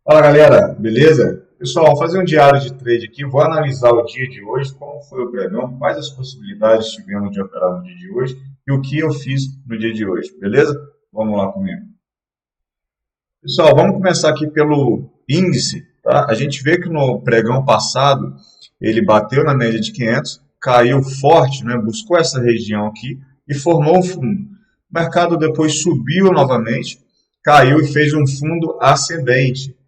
Fala galera, beleza? Pessoal, vou fazer um diário de trade aqui, vou analisar o dia de hoje, como foi o pregão, quais as possibilidades tivemos de operar no dia de hoje e o que eu fiz no dia de hoje, beleza? Vamos lá comigo. Pessoal, vamos começar aqui pelo índice, tá? A gente vê que no pregão passado ele bateu na média de 500, caiu forte, né? Buscou essa região aqui e formou um fundo. O mercado depois subiu novamente, caiu e fez um fundo ascendente.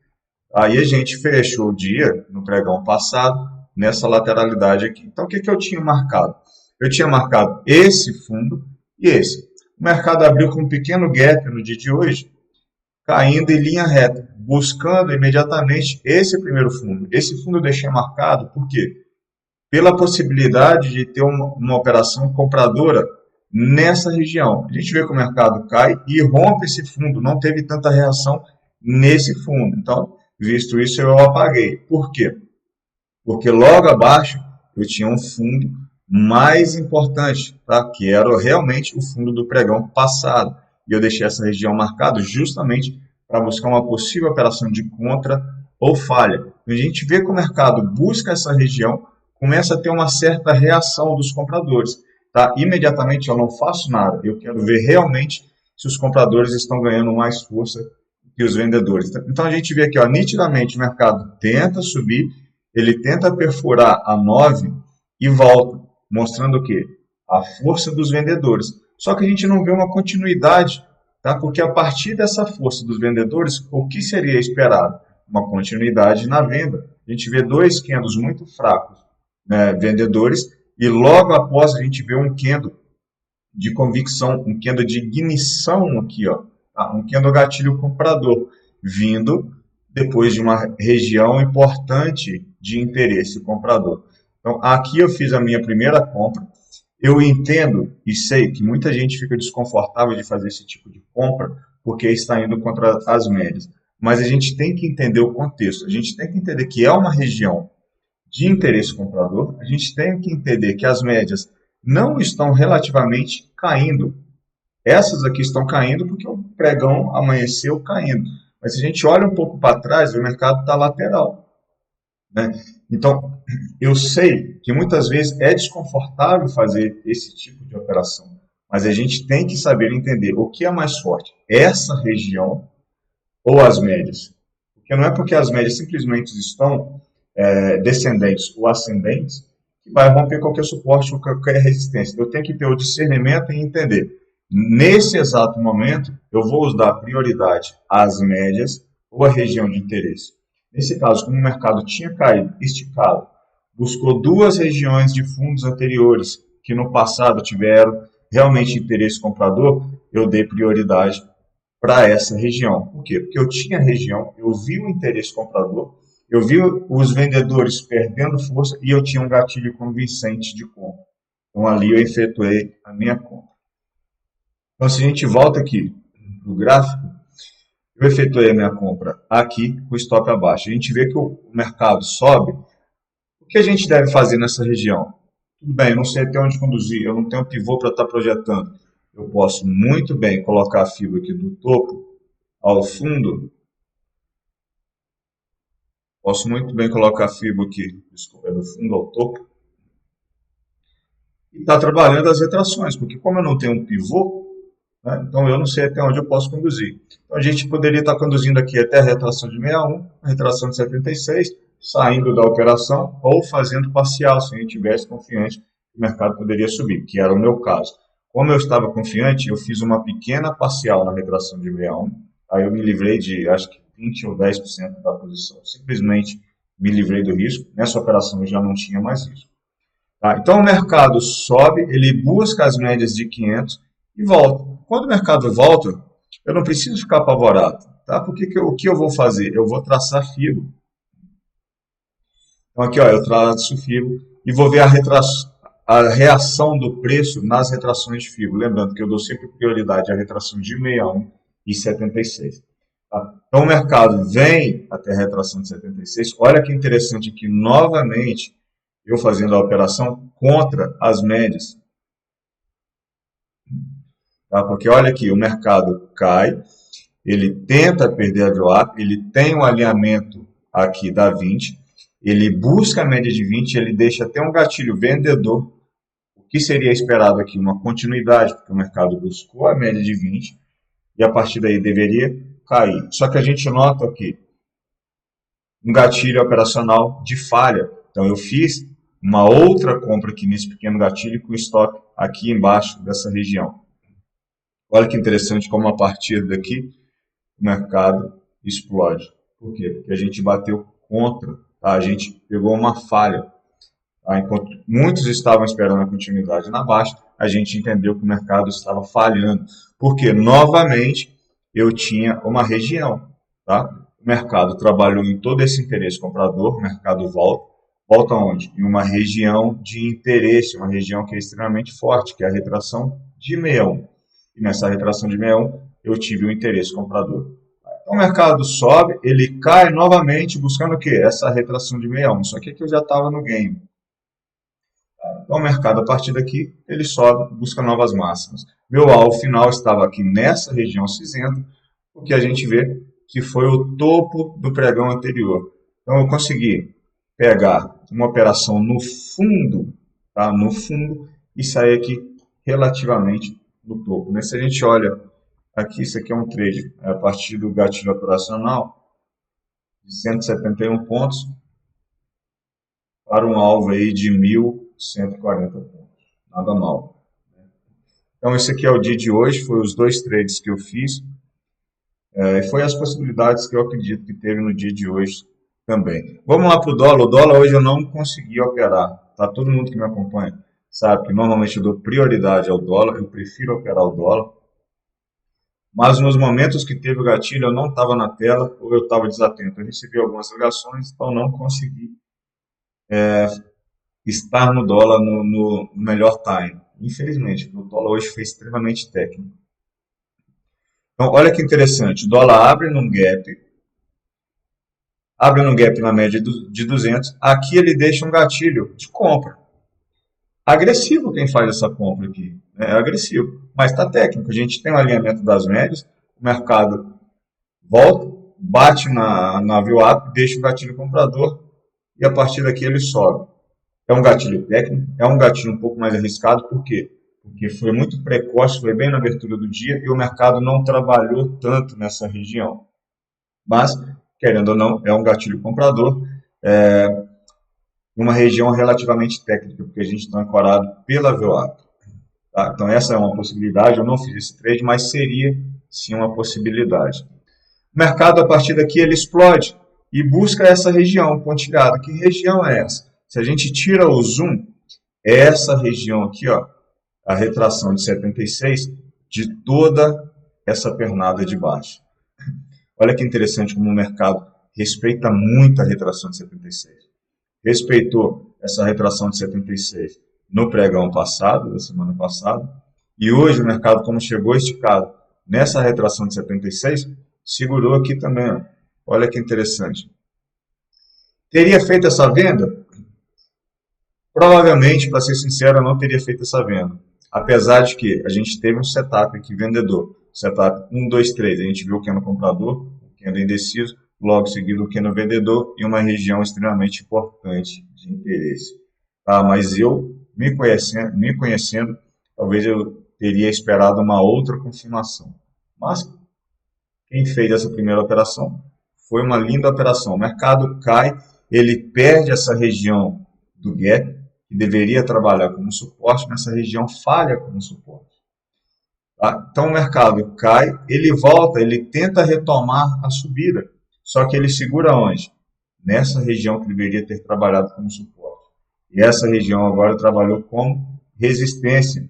Aí a gente fechou o dia, no pregão passado, nessa lateralidade aqui. Então, o que eu tinha marcado? Eu tinha marcado esse fundo e esse. O mercado abriu com um pequeno gap no dia de hoje, caindo em linha reta, buscando imediatamente esse primeiro fundo. Esse fundo eu deixei marcado, por quê? Pela possibilidade de ter uma operação compradora nessa região. A gente vê que o mercado cai e rompe esse fundo, não teve tanta reação nesse fundo. Então, visto isso, eu apaguei. Por quê? Porque logo abaixo eu tinha um fundo mais importante, tá? Que era realmente o fundo do pregão passado. E eu deixei essa região marcada justamente para buscar uma possível operação de contra ou falha. A gente vê que o mercado busca essa região, começa a ter uma certa reação dos compradores. Tá? Imediatamente eu não faço nada, eu quero ver realmente se os compradores estão ganhando mais força que os vendedores. Então a gente vê aqui, ó, nitidamente o mercado tenta subir, ele tenta perfurar a 9 e volta, mostrando o quê? A força dos vendedores. Só que a gente não vê uma continuidade, tá? Porque a partir dessa força dos vendedores, o que seria esperado? Uma continuidade na venda. A gente vê dois candles muito fracos, né, vendedores, e logo após a gente vê um candle de convicção, um candle de ignição aqui, ó, tá? Um candle gatilho comprador, vindo depois de uma região importante de interesse comprador. Então, aqui eu fiz a minha primeira compra. Eu entendo e sei que muita gente fica desconfortável de fazer esse tipo de compra porque está indo contra as médias. Mas a gente tem que entender o contexto. A gente tem que entender que é uma região de interesse comprador. A gente tem que entender que as médias não estão relativamente caindo. Essas aqui estão caindo porque o pregão amanheceu caindo. Mas se a gente olha um pouco para trás, o mercado está lateral, né? Então, eu sei que muitas vezes é desconfortável fazer esse tipo de operação, mas a gente tem que saber entender o que é mais forte, essa região ou as médias. Porque não é porque as médias simplesmente estão descendentes ou ascendentes que vai romper qualquer suporte ou qualquer resistência. Eu tenho que ter o discernimento e entender. Nesse exato momento, eu vou dar prioridade às médias ou à região de interesse. Nesse caso, como o mercado tinha caído, esticado, buscou duas regiões de fundos anteriores que no passado tiveram realmente interesse comprador, eu dei prioridade para essa região. Por quê? Porque eu tinha região, eu vi o interesse comprador, eu vi os vendedores perdendo força e eu tinha um gatilho convincente de compra. Então ali eu efetuei a minha compra. Então se a gente volta aqui no gráfico, eu efetuei a minha compra aqui com o stop abaixo. A gente vê que o mercado sobe. O que a gente deve fazer nessa região? Tudo bem, eu não sei até onde conduzir, eu não tenho pivô para estar projetando. Eu posso muito bem colocar a fibra aqui do topo ao fundo. Posso muito bem colocar a fibra aqui, desculpa, do fundo ao topo. E estar trabalhando as retrações, porque como eu não tenho um pivô, né, então eu não sei até onde eu posso conduzir. Então a gente poderia estar conduzindo aqui até a retração de 61, a retração de 76, saindo da operação ou fazendo parcial, se a gente estivesse confiante que o mercado poderia subir, que era o meu caso. Como eu estava confiante, eu fiz uma pequena parcial na retração de 61, aí eu me livrei de, acho que 20 ou 10% da posição. Simplesmente me livrei do risco. Nessa operação eu já não tinha mais risco. Tá? Então o mercado sobe, ele busca as médias de 500 e volta. Quando o mercado volta, eu não preciso ficar apavorado. Tá? Porque o que eu vou fazer? Eu vou traçar fibra. Então aqui ó, eu traço fibra e vou ver a reação do preço nas retrações de fibra. Lembrando que eu dou sempre prioridade à retração de 61 e 76. Tá? Então o mercado vem até a retração de 76. Olha que interessante aqui, novamente, eu fazendo a operação contra as médias. Tá? Porque olha aqui, o mercado cai, ele tenta perder a VWAP, ele tem um alinhamento aqui da 20, ele busca a média de 20, ele deixa até um gatilho vendedor. O que seria esperado aqui? Uma continuidade, porque o mercado buscou a média de 20 e a partir daí deveria cair. Só que a gente nota aqui um gatilho operacional de falha. Então eu fiz uma outra compra aqui nesse pequeno gatilho com estoque aqui embaixo dessa região. Olha que interessante como a partir daqui o mercado explode. Por quê? Porque a gente bateu contra, tá? A gente pegou uma falha. Tá? Enquanto muitos estavam esperando a continuidade na baixa, a gente entendeu que o mercado estava falhando. Porque, novamente, eu tinha uma região. Tá? O mercado trabalhou em todo esse interesse comprador, o mercado volta. Volta onde? Em uma região de interesse, uma região que é extremamente forte, que é a retração de 61. E nessa retração de 61, eu tive o interesse comprador. Então, o mercado sobe, ele cai novamente, buscando o quê? Essa retração de 61. Só que aqui eu já estava no game. Então, o mercado, a partir daqui, ele sobe, busca novas máximas. Meu alvo final estava aqui nessa região cinzenta, o que a gente vê que foi o topo do pregão anterior. Então, eu consegui pegar uma operação no fundo, tá? No fundo, e sair aqui relativamente no topo. Se a gente olha aqui, isso aqui é um trade a partir do gatilho operacional de 171 pontos para um alvo aí de 1.140 pontos. Nada mal. Então, esse aqui é o dia de hoje, foi os 2 trades que eu fiz. E foi as possibilidades que eu acredito que teve no dia de hoje também. Vamos lá para o dólar. O dólar hoje eu não consegui operar. Tá? Todo mundo que me acompanha sabe que normalmente eu dou prioridade ao dólar, eu prefiro operar o dólar. Mas nos momentos que teve o gatilho eu não estava na tela ou eu estava desatento. Eu recebi algumas ligações, então não consegui estar no dólar no melhor time. Infelizmente, o dólar hoje foi extremamente técnico. Então, olha que interessante. O dólar abre num gap na média de 200. Aqui ele deixa um gatilho de compra. Agressivo quem faz essa compra aqui. É agressivo, mas está técnico. A gente tem um alinhamento das médias, o mercado volta, bate na VWAP, deixa o gatilho comprador e a partir daqui ele sobe. É um gatilho técnico, é um gatilho um pouco mais arriscado, por quê? Porque foi muito precoce, foi bem na abertura do dia e o mercado não trabalhou tanto nessa região. Mas, querendo ou não, é um gatilho comprador, uma região relativamente técnica, porque a gente está ancorado pela VWAP. Tá? Então, essa é uma possibilidade. Eu não fiz esse trade, mas seria sim uma possibilidade. O mercado, a partir daqui, ele explode e busca essa região pontilhada. Que região é essa? Se a gente tira o zoom, é essa região aqui, ó, a retração de 76 de toda essa pernada de baixo. Olha que interessante como o mercado respeita muito a retração de 76. Respeitou essa retração de 76 no pregão passado, da semana passada, e hoje o mercado, como chegou esticado nessa retração de 76, segurou aqui também. Ó. Olha que interessante. Teria feito essa venda? Provavelmente, para ser sincero, eu não teria feito essa venda. Apesar de que a gente teve um setup aqui vendedor. Setup 1, 2, 3. A gente viu o candle comprador, o candle indeciso, logo seguido o candle vendedor e uma região extremamente importante de interesse. Tá? Mas eu, me conhecendo, talvez eu teria esperado uma outra confirmação. Mas quem fez essa primeira operação foi uma linda operação. O mercado cai, ele perde essa região do gap, que deveria trabalhar como suporte, nessa região falha como suporte. Tá? Então o mercado cai, ele volta, ele tenta retomar a subida, só que ele segura onde? Nessa região que deveria ter trabalhado como suporte. E essa região agora trabalhou como resistência.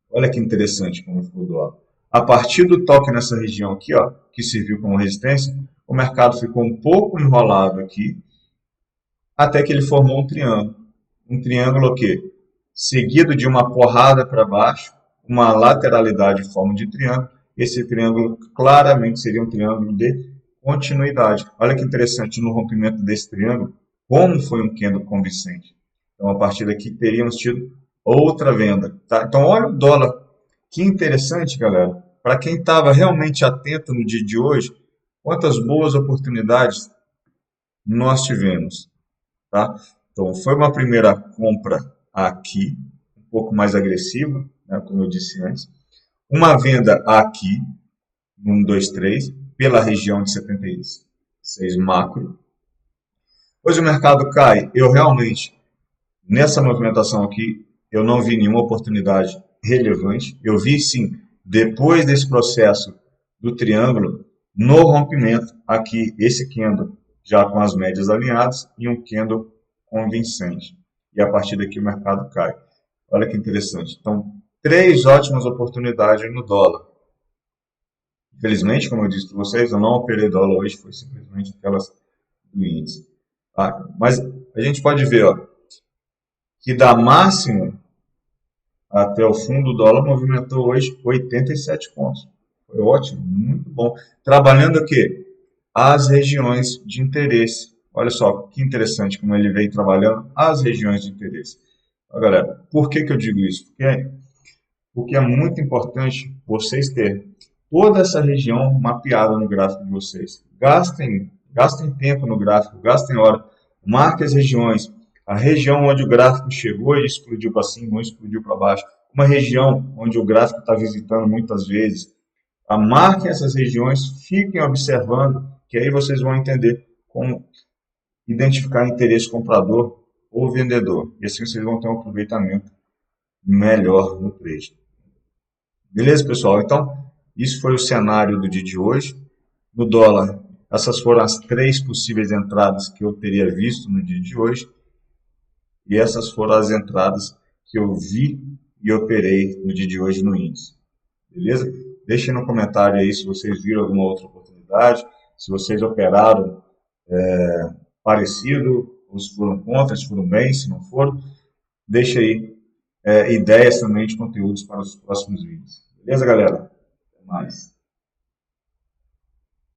Olha que interessante como ficou o dólar. A partir do toque nessa região aqui, ó, que serviu como resistência, o mercado ficou um pouco enrolado aqui, até que ele formou um triângulo. Um triângulo o quê? Seguido de uma porrada para baixo, uma lateralidade em forma de triângulo. Esse triângulo claramente seria um triângulo de continuidade. Olha que interessante no rompimento desse triângulo, como foi um candle convincente. Então, a partir daqui, teríamos tido outra venda. Tá? Então, olha o dólar. Que interessante, galera. para quem estava realmente atento no dia de hoje, quantas boas oportunidades nós tivemos, tá? Então, foi uma primeira compra aqui, um pouco mais agressiva, né, como eu disse antes. Uma venda aqui, no 1, 2, 3, pela região de 76 macro. Depois o mercado cai, eu realmente, nessa movimentação aqui, eu não vi nenhuma oportunidade relevante. Eu vi sim, depois desse processo do triângulo, no rompimento, aqui, esse candle já com as médias alinhadas e um candle convincente. E a partir daqui o mercado cai. Olha que interessante. Então, 3 ótimas oportunidades no dólar. Infelizmente, como eu disse para vocês, eu não operei dólar hoje, foi simplesmente aquelas do índice. Tá? Mas a gente pode ver, ó, que da máxima até o fundo, o dólar movimentou hoje 87 pontos. Foi ótimo, muito bom. Trabalhando o quê? As regiões de interesse. Olha só que interessante como ele veio trabalhando as regiões de interesse. Então, galera, por que eu digo isso? Porque é muito importante vocês terem toda essa região mapeada no gráfico de vocês. Gastem tempo no gráfico, gastem hora, marquem as regiões. A região onde o gráfico chegou e explodiu para cima ou explodiu para baixo. Uma região onde o gráfico está visitando muitas vezes. Marquem essas regiões, fiquem observando, que aí vocês vão entender como identificar interesse comprador ou vendedor. E assim vocês vão ter um aproveitamento melhor no trade. Beleza, pessoal? Então, isso foi o cenário do dia de hoje. No dólar, essas foram as 3 possíveis entradas que eu teria visto no dia de hoje. E essas foram as entradas que eu vi e operei no dia de hoje no índice. Beleza? Deixem no comentário aí se vocês viram alguma outra oportunidade, se vocês operaram parecido, ou se foram contra, se foram bem, se não foram. Deixa aí ideias também de conteúdos para os próximos vídeos. Beleza, galera? Até mais.